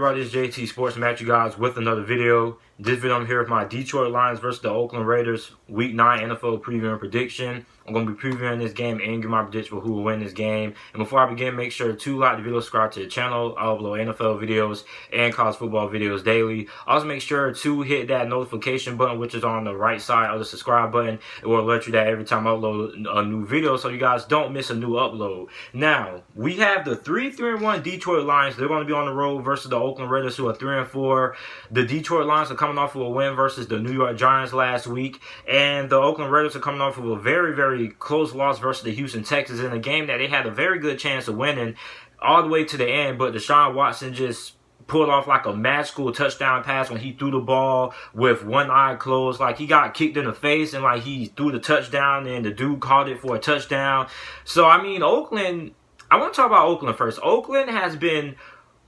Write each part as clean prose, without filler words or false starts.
everybody, it's JT Sports. I'm at you guys with another video. This video I'm here with my Detroit Lions versus the Oakland Raiders Week 9 NFL preview and prediction. I'm going to be previewing this game and giving my prediction for who will win this game. And before I begin, make sure to like the video, subscribe to the channel. I upload NFL videos and college football videos daily. Also make sure to hit that notification button, which is on the right side of the subscribe button. It will alert you that every time I upload a new video so you guys don't miss a new upload. Now, we have the 3-1 Detroit Lions. They're going to be on the road versus the Oakland Raiders, who are 3-4. The Detroit Lions are coming off of a win versus the New York Giants last week, and the Oakland Raiders are coming off of a very close loss versus the Houston Texans in a game that they had a very good chance of winning all the way to the end, but Deshaun Watson just pulled off like a magical touchdown pass when he threw the ball with one eye closed. Like, he got kicked in the face and like he threw the touchdown and the dude called it for a touchdown. So I mean, Oakland, I want to talk about Oakland first. Oakland has been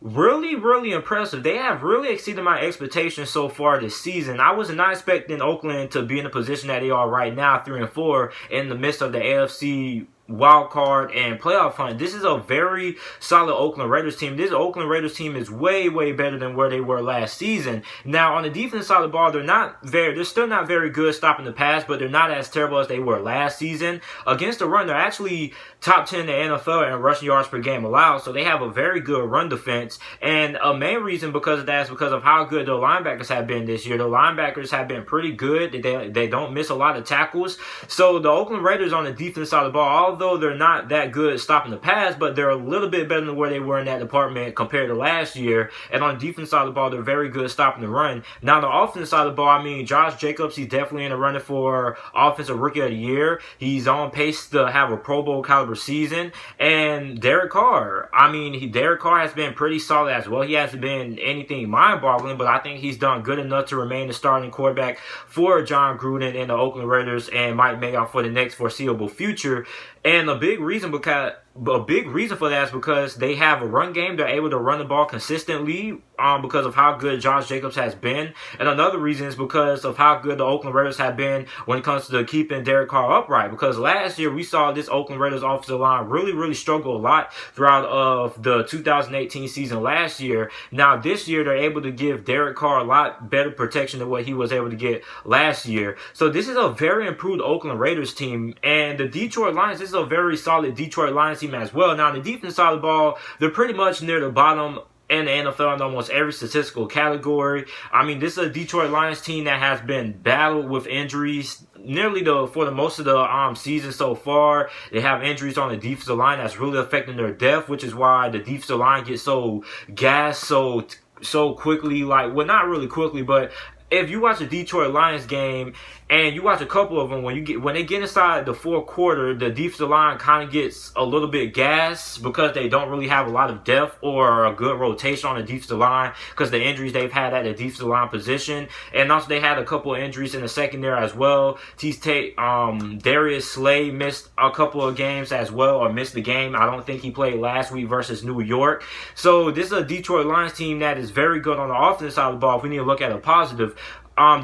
really impressive. They have really exceeded my expectations so far this season. I was not expecting Oakland to be in the position that they are right now, 3-4, in the midst of the AFC wild card and playoff hunt. This is a very solid Oakland Raiders team. This Oakland Raiders team is way better than where they were last season. Now, on the defense side of the ball, they're still not very good stopping the pass, but they're not as terrible as they were last season. Against the run, they're actually top 10 in the NFL in rushing yards per game allowed, so they have a very good run defense. And a main reason because of that is because of how good their linebackers have been this year. The linebackers have been pretty good. They don't miss a lot of tackles. So the Oakland Raiders on the defense side of the ball, although they're not that good at stopping the pass, but they're a little bit better than where they were in that department compared to last year. And on the defense side of the ball, they're very good at stopping the run. Now, the offense side of the ball, I mean, Josh Jacobs, he's definitely in the running for Offensive Rookie of the Year. He's on pace to have a Pro Bowl caliber season. And Derek Carr, I mean, Derek Carr has been pretty solid as well. He hasn't been anything mind-boggling, but I think he's done good enough to remain the starting quarterback for John Gruden and the Oakland Raiders and Mike Mayock for the next foreseeable future. And a big reason for that is because they have a run game. They're able to run the ball consistently because of how good Josh Jacobs has been. And another reason is because of how good the Oakland Raiders have been when it comes to keeping Derek Carr upright. Because last year we saw this Oakland Raiders offensive line really struggle a lot throughout of the 2018 season last year. Now this year they're able to give Derek Carr a lot better protection than what he was able to get last year. So this is a very improved Oakland Raiders team. And the Detroit Lions, this is a very solid Detroit Lions team as well. Now, on the defense side of the ball, they're pretty much near the bottom in the NFL in almost every statistical category. I mean, this is a Detroit Lions team that has been battled with injuries for the most of the season so far. They have injuries on the defensive line that's really affecting their depth, which is why the defensive line gets so gassed so quickly. Like, well, not really quickly, but if you watch a Detroit Lions game and you watch a couple of them, when they get inside the fourth quarter, the defensive line kind of gets a little bit gassed because they don't really have a lot of depth or a good rotation on the defensive line because the injuries they've had at the defensive line position. And also they had a couple of injuries in the secondary as well. Darius Slay missed a couple of games as well, or missed the game. I don't think he played last week versus New York. So this is a Detroit Lions team that is very good on the offense side of the ball if we need to look at a positive.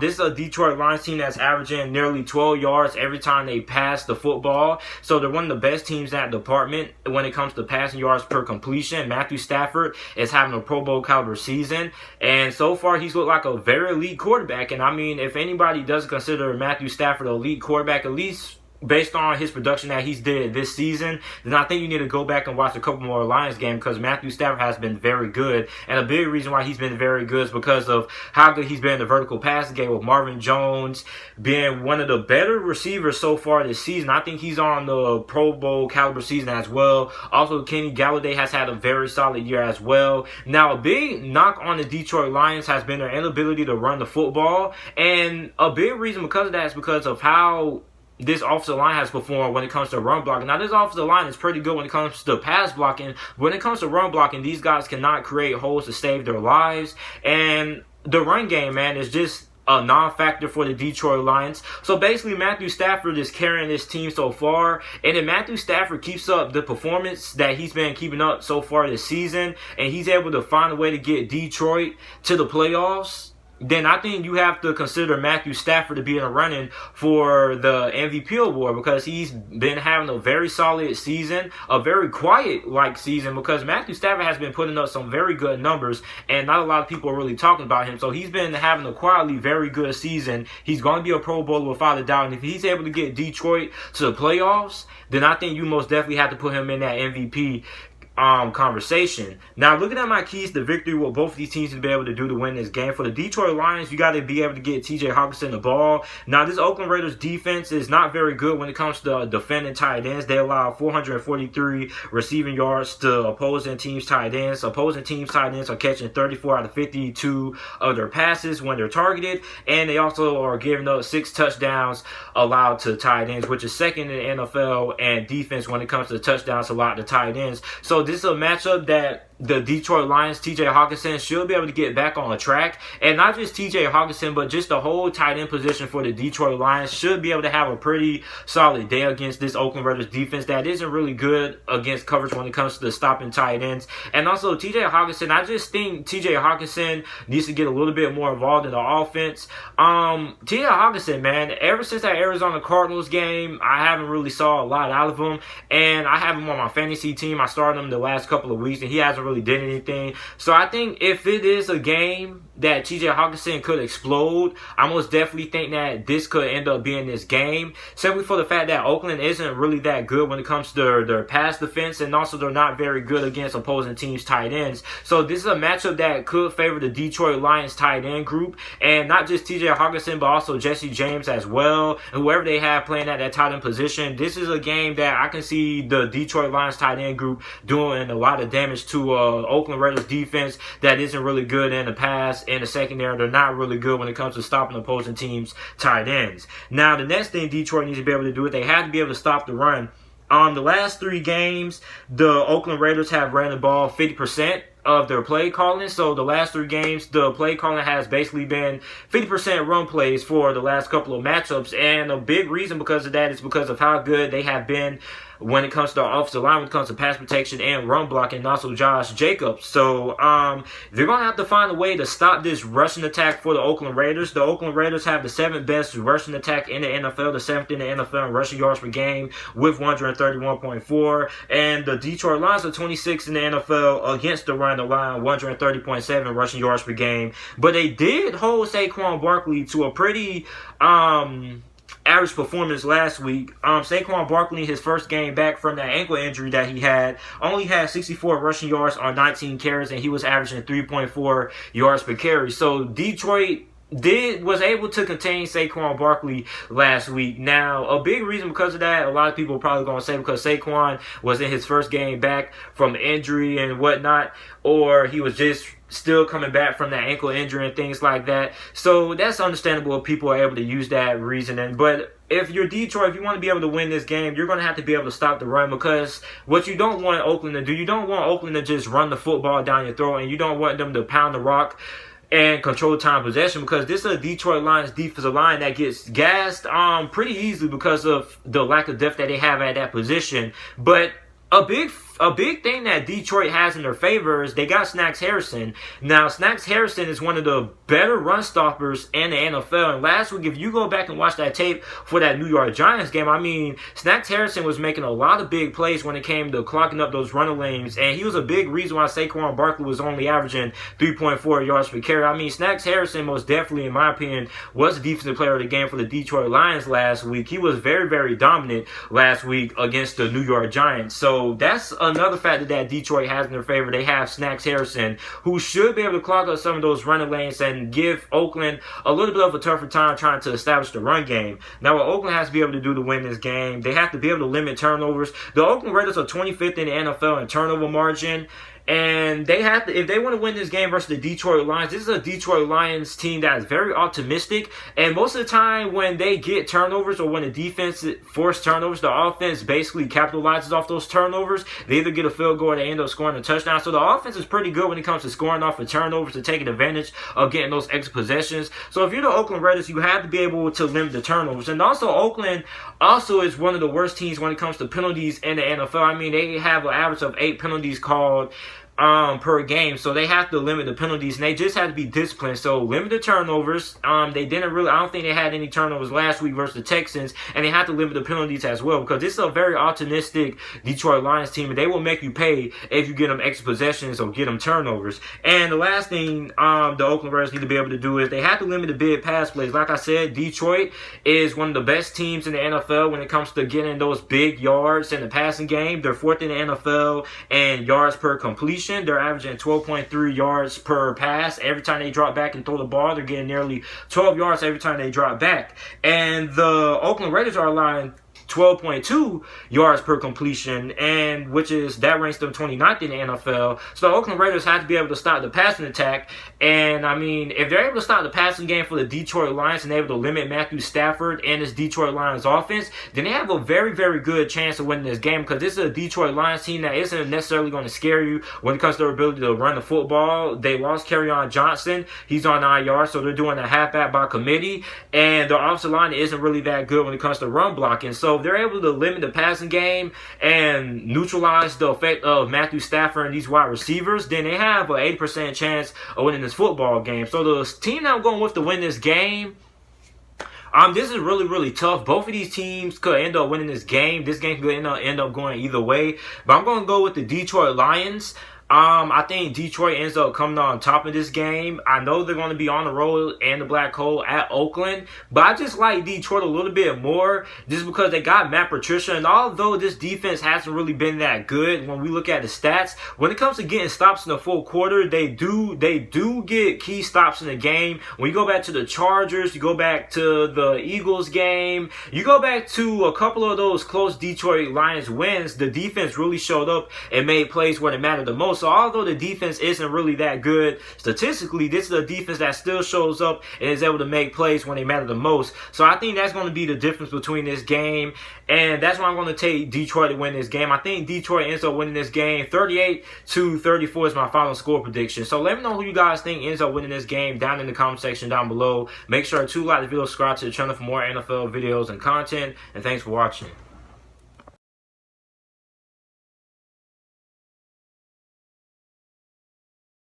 This is a Detroit Lions team that's averaging nearly 12 yards every time they pass the football. So they're one of the best teams in that department when it comes to passing yards per completion. Matthew Stafford is having a Pro Bowl caliber season. And so far, he's looked like a very elite quarterback. And I mean, if anybody does consider Matthew Stafford an elite quarterback, at least based on his production that he's did this season, then I think you need to go back and watch a couple more Lions games because Matthew Stafford has been very good. And a big reason why he's been very good is because of how good he's been in the vertical passing game, with Marvin Jones being one of the better receivers so far this season. I think he's on the Pro Bowl caliber season as well. Also, Kenny Galladay has had a very solid year as well. Now, a big knock on the Detroit Lions has been their inability to run the football. And a big reason because of that is because of how this offensive line has performed when it comes to run blocking. Now, this offensive line is pretty good when it comes to pass blocking. When it comes to run blocking, these guys cannot create holes to save their lives. And the run game, man, is just a non-factor for the Detroit Lions. So basically, Matthew Stafford is carrying this team so far. And if Matthew Stafford keeps up the performance that he's been keeping up so far this season, and he's able to find a way to get Detroit to the playoffs, then I think you have to consider Matthew Stafford to be in a running for the MVP award, because he's been having a very solid season, a very quiet-like season, because Matthew Stafford has been putting up some very good numbers, and not a lot of people are really talking about him. So he's been having a quietly very good season. He's going to be a Pro Bowler without a doubt, and if he's able to get Detroit to the playoffs, then I think you most definitely have to put him in that MVP conversation. Now, looking at my keys to victory, what both of these teams to be able to do to win this game. For the Detroit Lions, you got to be able to get TJ Hawkinson the ball. Now, this Oakland Raiders defense is not very good when it comes to defending tight ends. They allow 443 receiving yards to opposing teams' tight ends. Opposing teams' tight ends are catching 34 out of 52 of their passes when they're targeted, and they also are giving up 6 touchdowns allowed to tight ends, which is second in the NFL and defense when it comes to touchdowns allowed to tight ends. So this is a matchup that the Detroit Lions, TJ Hawkinson, should be able to get back on a track. And not just TJ Hawkinson, but just the whole tight end position for the Detroit Lions should be able to have a pretty solid day against this Oakland Raiders defense that isn't really good against coverage when it comes to the stopping tight ends. And also TJ Hawkinson, I just think TJ Hawkinson needs to get a little bit more involved in the offense. TJ Hawkinson, man, ever since that Arizona Cardinals game, I haven't really saw a lot out of him. And I have him on my fantasy team. I started him the last couple of weeks, and he hasn't really did anything. So I think if it is a game that TJ Hawkinson could explode, I most definitely think that this could end up being this game, simply for the fact that Oakland isn't really that good when it comes to their pass defense, and also they're not very good against opposing teams' tight ends. So this is a matchup that could favor the Detroit Lions tight end group, and not just TJ Hawkinson, but also Jesse James as well, and whoever they have playing at that tight end position. This is a game that I can see the Detroit Lions tight end group doing a lot of damage to Oakland Raiders defense that isn't really good in the pass. In the secondary, they're not really good when it comes to stopping opposing teams' tight ends. Now, the next thing Detroit needs to be able to do is they have to be able to stop the run. The last 3 games, the Oakland Raiders have ran the ball 50% of their play calling. So the last 3 games, the play calling has basically been 50% run plays for the last couple of matchups. And a big reason because of that is because of how good they have been when it comes to the offensive line, when it comes to pass protection and run blocking, and also Josh Jacobs. So they're going to have to find a way to stop this rushing attack for the Oakland Raiders. The Oakland Raiders have the 7th best rushing attack in the NFL, the 7th in the NFL in rushing yards per game with 131.4. And the Detroit Lions are 26th in the NFL against the run, the line 130.7 rushing yards per game. But they did hold Saquon Barkley to a pretty average performance last week. Saquon Barkley, his first game back from that ankle injury that he had, only had 64 rushing yards on 19 carries, and he was averaging 3.4 yards per carry. So Detroit was able to contain Saquon Barkley last week. Now, a big reason because of that, a lot of people are probably going to say because Saquon was in his first game back from injury and whatnot, or he was just still coming back from that ankle injury and things like that. So that's understandable if people are able to use that reasoning. But if you're Detroit, if you want to be able to win this game, you're going to have to be able to stop the run, because what you don't want Oakland to do, you don't want Oakland to just run the football down your throat, and you don't want them to pound the rock and control time possession, because this is a Detroit Lions defensive line that gets gassed pretty easily because of the lack of depth that they have at that position. But a big thing that Detroit has in their favor is they got Snacks Harrison. Now, Snacks Harrison is one of the better run stoppers in the NFL. And last week, if you go back and watch that tape for that New York Giants game, I mean, Snacks Harrison was making a lot of big plays when it came to clocking up those running lanes. And he was a big reason why Saquon Barkley was only averaging 3.4 yards per carry. I mean, Snacks Harrison most definitely, in my opinion, was the defensive player of the game for the Detroit Lions last week. He was very, very dominant last week against the New York Giants. So that's another factor that Detroit has in their favor. They have Snacks Harrison, who should be able to clog up some of those running lanes and give Oakland a little bit of a tougher time trying to establish the run game. Now, what Oakland has to be able to do to win this game, they have to be able to limit turnovers. The Oakland Raiders are 25th in the NFL in turnover margin. And they have to, if they want to win this game versus the Detroit Lions, this is a Detroit Lions team that is very optimistic. And most of the time when they get turnovers, or when the defense forces turnovers, the offense basically capitalizes off those turnovers. They either get a field goal or they end up scoring a touchdown. So the offense is pretty good when it comes to scoring off of turnovers and taking advantage of getting those extra possessions. So if you're the Oakland Raiders, you have to be able to limit the turnovers. And also, Oakland also is one of the worst teams when it comes to penalties in the NFL. I mean, they have an average of 8 penalties called per game, so they have to limit the penalties, and they just have to be disciplined. So limit the turnovers. They didn't really, I don't think they had any turnovers last week versus the Texans, and they have to limit the penalties as well, because this is a very optimistic Detroit Lions team, and they will make you pay if you get them extra possessions or get them turnovers. And the last thing the Oakland Raiders need to be able to do is they have to limit the big pass plays. Like I said, Detroit is one of the best teams in the NFL when it comes to getting those big yards in the passing game. They're 4th in the NFL in yards per completion. They're averaging 12.3 yards per pass. Every time they drop back and throw the ball, they're getting nearly 12 yards every time they drop back. And the Oakland Raiders are allowing 12.2 yards per completion, and that ranks them 29th in the NFL. So the Oakland Raiders have to be able to stop the passing attack. And I mean, if they're able to stop the passing game for the Detroit Lions and able to limit Matthew Stafford and this Detroit Lions offense, then they have a very, very good chance of winning this game, because this is a Detroit Lions team that isn't necessarily going to scare you when it comes to their ability to run the football. They lost Kerryon Johnson. He's on IR, so they're doing a halfback by committee, and their offensive line isn't really that good when it comes to run blocking. So if they're able to limit the passing game and neutralize the effect of Matthew Stafford and these wide receivers, then they have an 80% chance of winning this football game. So the team that I'm going with to win this game, this is really, really tough. Both of these teams could end up winning this game. This game could end up going either way. But I'm going to go with the Detroit Lions. I think Detroit ends up coming on top of this game. I know they're going to be on the road and the black hole at Oakland, but I just like Detroit a little bit more just because they got Matt Patricia, and although this defense hasn't really been that good when we look at the stats, when it comes to getting stops in the full quarter, they do get key stops in the game. When you go back to the Chargers, you go back to the Eagles game, you go back to a couple of those close Detroit Lions wins, the defense really showed up and made plays where it mattered the most. So although the defense isn't really that good statistically, this is a defense that still shows up and is able to make plays when they matter the most. So I think that's going to be the difference between this game, and that's why I'm going to take Detroit to win this game. I think Detroit ends up winning this game 38-34 is my final score prediction. So let me know who you guys think ends up winning this game down in the comment section down below. Make sure to like the video, subscribe to the channel for more NFL videos and content, and thanks for watching.